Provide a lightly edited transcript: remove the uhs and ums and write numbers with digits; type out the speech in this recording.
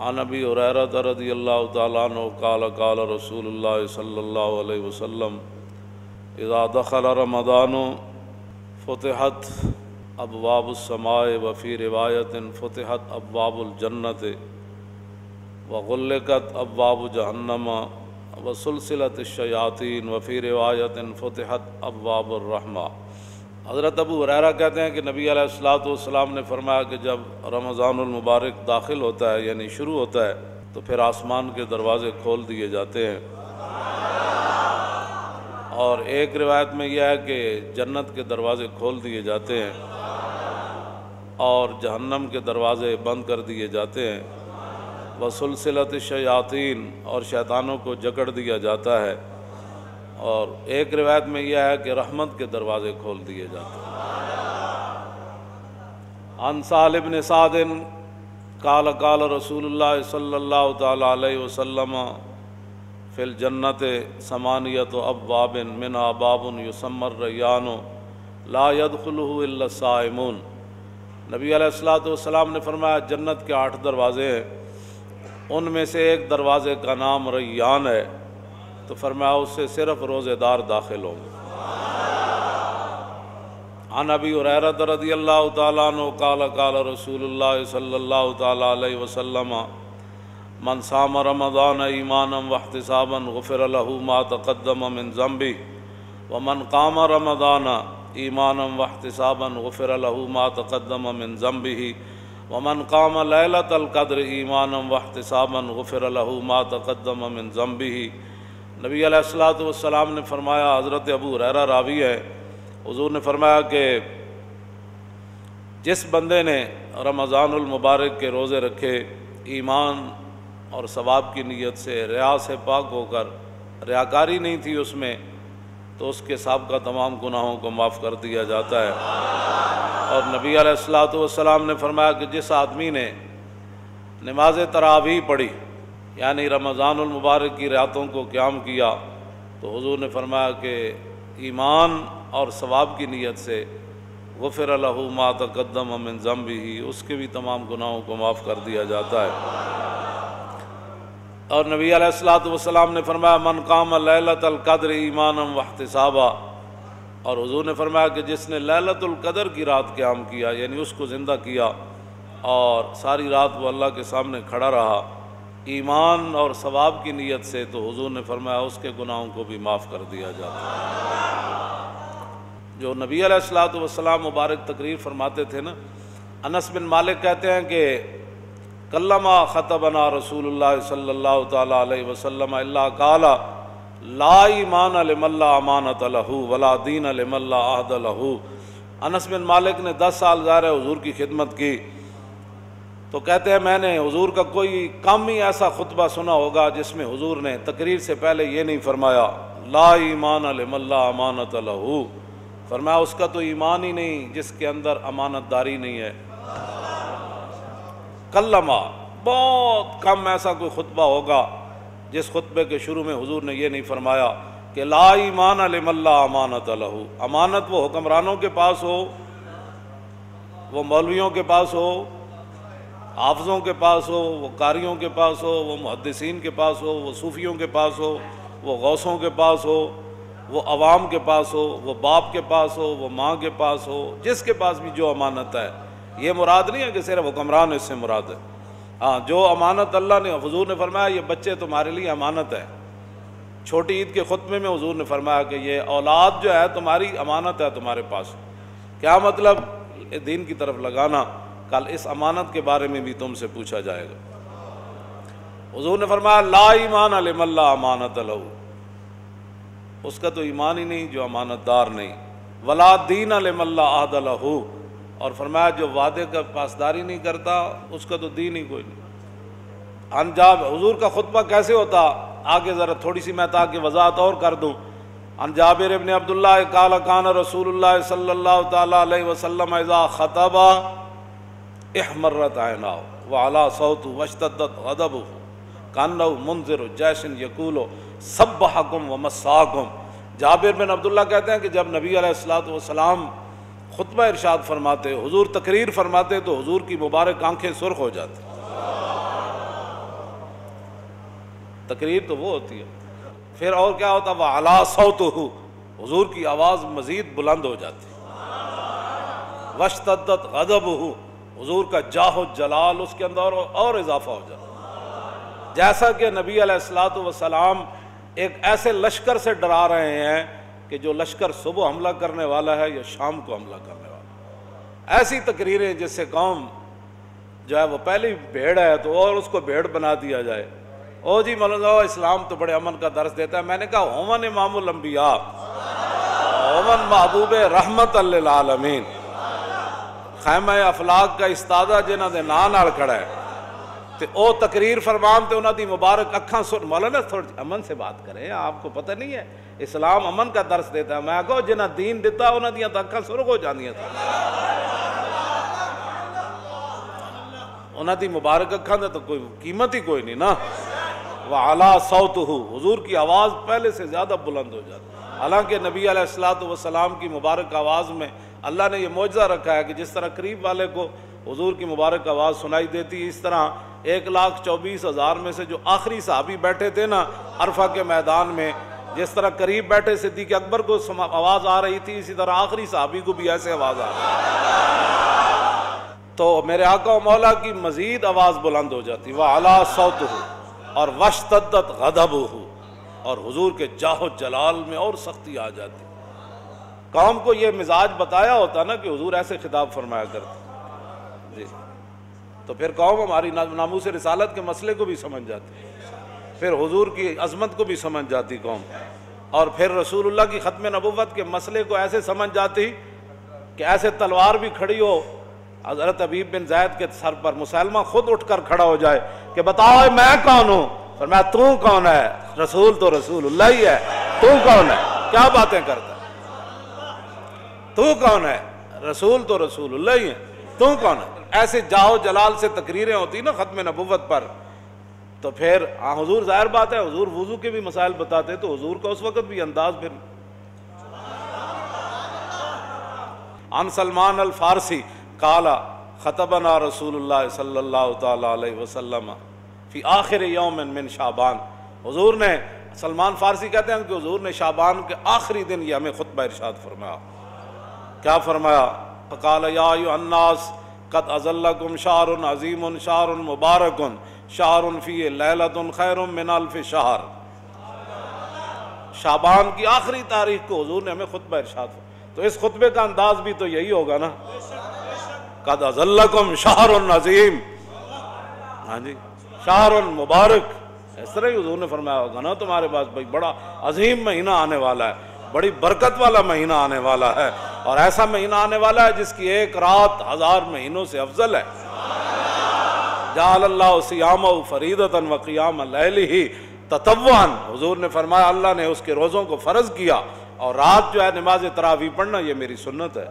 عن ابی ہریرہ رضی اللہ تعالیٰ عنہ قال قال رسول اللہ صلی اللہ علیہ وسلم اذا دخل رمضان فتحت ابواب السماء وفی روایت فتحت ابواب الجنت وغلقت ابواب جہنم وسلسلت الشیاطین وفی روایت فتحت ابواب الرحمہ۔ حضرت ابو ہریرہ کہتے ہیں کہ نبی علیہ الصلوۃ والسلام نے فرمایا کہ جب رمضان المبارک داخل ہوتا ہے یعنی شروع ہوتا ہے تو پھر آسمان کے دروازے کھول دیے جاتے ہیں، اور ایک روایت میں یہ ہے کہ جنت کے دروازے کھول دیے جاتے ہیں اور جہنم کے دروازے بند کر دیے جاتے ہیں، وسلسلت الشیاطین اور شیطانوں کو جکڑ دیا جاتا ہے، اور ایک روایت میں یہ ہے کہ رحمت کے دروازے کھول دیے جاتے ہیں۔ عن سہل بن سعد قال قال رسول اللہ صلی اللہ تعالی علیہ وسلم فی الجنت ثمانیۃ ابواب منہا باب یسمی الریان لا يدخلہ الا الصائمون۔ نبی علیہ الصلوۃ والسلام نے فرمایا جنت کے 8 دروازے ہیں، ان میں سے ایک دروازے کا نام ریان ہے، تو فرمایا اس سے صرف روزے دار داخل ہوں گے۔ عن ابی ہریرہ رضی اللہ تعالیٰ عنہ قال قال رسول اللہ صلی اللہ تعالیٰ علیہ وسلم من صام رمضان ایمانا واحتسابا غفر له ما تقدم من ذنبه ومن قام رمضان ایمانا واحتسابا غفر له ما تقدم من ذنبه ومن قام لیلۃ القدر ایمانا واحتسابا غفر له ما تقدم من ذنبه۔ نبی علیہ الصلوۃ والسلام نے فرمایا، حضرت ابو ہریرہ راوی ہے، حضور نے فرمایا کہ جس بندے نے رمضان المبارک کے روزے رکھے ایمان اور ثواب کی نیت سے، ریا سے پاک ہو کر، ریاکاری نہیں تھی اس میں، تو اس کے سابقہ تمام گناہوں کو معاف کر دیا جاتا ہے۔ اور نبی علیہ الصلوۃ والسلام نے فرمایا کہ جس آدمی نے نماز تراویح پڑھی یعنی رمضان المبارک کی راتوں کو قیام کیا، تو حضور نے فرمایا کہ ایمان اور ثواب کی نیت سے غفر له ما تقدم من ذنبه، اس کے بھی تمام گناہوں کو معاف کر دیا جاتا ہے۔ اور نبی علیہ الصلوۃ والسلام نے فرمایا من قام لیلۃ القدر ایمانا واحتسابا، اور حضور نے فرمایا کہ جس نے لیلۃ القدر کی رات قیام کیا یعنی اس کو زندہ کیا اور ساری رات وہ اللہ کے سامنے کھڑا رہا ایمان اور ثواب کی نیت سے، تو حضور نے فرمایا اس کے گناہوں کو بھی معاف کر دیا جاتا ہے۔ جو نبی علیہ الصلوۃ والسلام مبارک تقریر فرماتے تھے نا، انس بن مالک کہتے ہیں کہ کلما خطبنا رسول اللہ صلی اللہ تعالی علیہ وسلم الا قال لا ایمان لمن لا امانۃ لہ ولا دین لمن لا عہد لہ۔ انس بن مالک نے 10 سال ظاہر ہے حضور کی خدمت کی، تو کہتے ہیں میں نے حضور کا کوئی کم ہی ایسا خطبہ سنا ہوگا جس میں حضور نے تقریر سے پہلے یہ نہیں فرمایا لا ایمان لمن لا امانۃ لہ، فرمایا اس کا تو ایمان ہی نہیں جس کے اندر امانت داری نہیں ہے۔ کلمہ، بہت کم ایسا کوئی خطبہ ہوگا جس خطبے کے شروع میں حضور نے یہ نہیں فرمایا کہ لا ایمان لمن لا امانۃ لہ۔ امانت وہ حکمرانوں کے پاس ہو، وہ مولویوں کے پاس ہو، حافظوں کے پاس ہو، وہ قاریوں کے پاس ہو، وہ محدثین کے پاس ہو، وہ صوفیوں کے پاس ہو، وہ غوثوں کے پاس ہو، وہ عوام کے پاس ہو، وہ باپ کے پاس ہو، وہ ماں کے پاس ہو، جس کے پاس بھی جو امانت ہے، یہ مراد نہیں ہے کہ صرف حکمران اس سے مراد ہے۔ ہاں، جو امانت اللہ نے، حضور نے فرمایا یہ بچے تمہارے لیے امانت ہے۔ چھوٹی عید کے خطبے میں حضور نے فرمایا کہ یہ اولاد جو ہے تمہاری امانت ہے تمہارے پاس۔ کیا مطلب؟ دین کی طرف لگانا، کل اس امانت کے بارے میں بھی تم سے پوچھا جائے گا۔ حضور نے فرمایا لا ایمان لمن لا امانۃ لہ، اس کا تو ایمان ہی نہیں جو امانت دار نہیں، ولا دین لمن لا عہد لہ، اور فرمایا جو وعدے کا پاسداری نہیں کرتا اس کا تو دین ہی کوئی نہیں۔ انجاب حضور کا خطبہ کیسے ہوتا، آگے ذرا تھوڑی سی میں تاکہ وضاحت اور کر دوں۔ عن جابر ابن عبداللہ قال کان رسول اللہ صلی اللہ تعالی علیہ وسلم اذا خطب احمرت عیناہ وعلا صوتہ واشتدت غضبہ کانہ منذر جیش یقول سبحکم ومساکم۔ جابر بن عبداللہ کہتے ہیں کہ جب نبی علیہ الصلوۃ والسلام خطبہ ارشاد فرماتے، حضور تقریر فرماتے، تو حضور کی مبارک آنکھیں سرخ ہو جاتی، تقریر تو وہ ہوتی ہے۔ پھر اور کیا ہوتا؟ وَعَلَىٰ صَوْتُهُ، حضور کی آواز مزید بلند ہو جاتی۔ وَاشْتَدَّتْ غَضَبُهُ، حضور کا جاہ و جلال اس کے اندر اور اضافہ ہو جاتا۔ جیسا کہ نبی علیہ الصلوۃ والسلام ایک ایسے لشکر سے ڈرا رہے ہیں کہ جو لشکر صبح حملہ کرنے والا ہے یا شام کو حملہ کرنے والا ہے۔ ایسی تقریریں جس سے قوم جو ہے وہ پہلی بھیڑ ہے تو اور اس کو بھیڑ بنا دیا جائے۔ او جی مولانا اسلام تو بڑے امن کا درس دیتا ہے۔ میں نے کہا ہومن امام الانبیاء، ہومن محبوب رحمت للعالمین، خیمہ افلاق کا استادہ جنہاں دے نام نال کھڑا ہے تے او تقریر فرمان تے انہاں دی مبارک اکھاں سن۔ مولانا تھوڑی امن سے بات کریں، آپ کو پتہ نہیں ہے اسلام امن کا درس دیتا ہے۔ میں کہو جنہاں دین دیتا انہاں دیاں تے اکھاں سرخ ہو جاندیاں تھا، انہاں دی مبارک اکھاں دے تو کوئی قیمت ہی کوئی نہیں نا۔ وَعَلَىٰ صَوْتُهُ، حضور کی آواز پہلے سے زیادہ بلند ہو جاتی۔ حالانکہ نبی علیہ الصلوۃ والسلام کی مبارک آواز میں اللہ نے یہ معجزہ رکھا ہے کہ جس طرح قریب والے کو حضور کی مبارک آواز سنائی دیتی، اس طرح 1,24,000 میں سے جو آخری صحابی بیٹھے تھے نا عرفہ کے میدان میں، جس طرح قریب بیٹھے صدیق اکبر کو آواز آ رہی تھی، اسی طرح آخری صحابی کو بھی ایسے آواز آ رہی تھی۔ تو میرے آقا و مولا کی مزید آواز بلند ہو جاتی۔ وَعَلَىٰ صَوْتُهُ، اور وَاشْتَدَّتْ غَضَبُهُ، اور حضور کے جاہ و جلال میں اور سختی آ جاتی۔ قوم کو یہ مزاج بتایا ہوتا نا کہ حضور ایسے خطاب فرمایا کرتے جی، تو پھر قوم ہماری ناموس رسالت کے مسئلے کو بھی سمجھ جاتی، پھر حضور کی عظمت کو بھی سمجھ جاتی قوم، اور پھر رسول اللہ کی ختم نبوت کے مسئلے کو ایسے سمجھ جاتی کہ ایسے تلوار بھی کھڑی ہو حضرت حبیب بن زید کے سر پر، مسلمہ خود اٹھ کر کھڑا ہو جائے کہ بتاؤ میں کون ہوں؟ فرمایا تو کون ہے؟ رسول تو رسول اللہ ہی ہے، تو کون ہے؟ کیا باتیں کرتا ہے؟ تو کون ہے؟ رسول تو رسول اللہ ہی ہے، تو کون ہے؟ ایسے جاہو جلال سے تقریریں ہوتی نا ختم نبوت پر، تو پھر حضور ظاہر بات ہے حضور وضو کے بھی مسائل بتاتے، تو حضور کا اس وقت بھی انداز پھر۔ عن سلمان الفارسی قال خطبنا رسول اللہ صلی اللہ تعالی علیہ وسلم فی آخر یوم من شعبان، حضور نے، سلمان فارسی کہتے ہیں کہ حضور نے شعبان کے آخری دن یہ ہمیں خطبہ ارشاد فرمایا۔ کیا فرمایا؟ فقال یا ایھا الناس قد اظلکم شہر عظیم شہر مبارک شہر فیہ لیلۃ خیر من الف شہر۔ شعبان کی آخری تاریخ کو حضور نے ہمیں خطبہ ارشاد فرمایا، تو اس خطبے کا انداز بھی تو یہی ہوگا نا، قد اظلکم شہر عظیم، ہاں جی شہر مبارک، اس طرح ہی حضور نے فرمایا ہوگا نا تمہارے پاس بھائی بڑا عظیم مہینہ آنے والا ہے، بڑی برکت والا مہینہ آنے والا ہے، اور ایسا مہینہ آنے والا ہے جس کی ایک رات 1000 مہینوں سے افضل ہے۔ جعل اللہ صیامہ فریضۃ وقیام لیلہ تطوعا، حضور نے فرمایا اللہ نے اس کے روزوں کو فرض کیا، اور رات جو ہے نماز تراویح پڑھنا یہ میری سنت ہے۔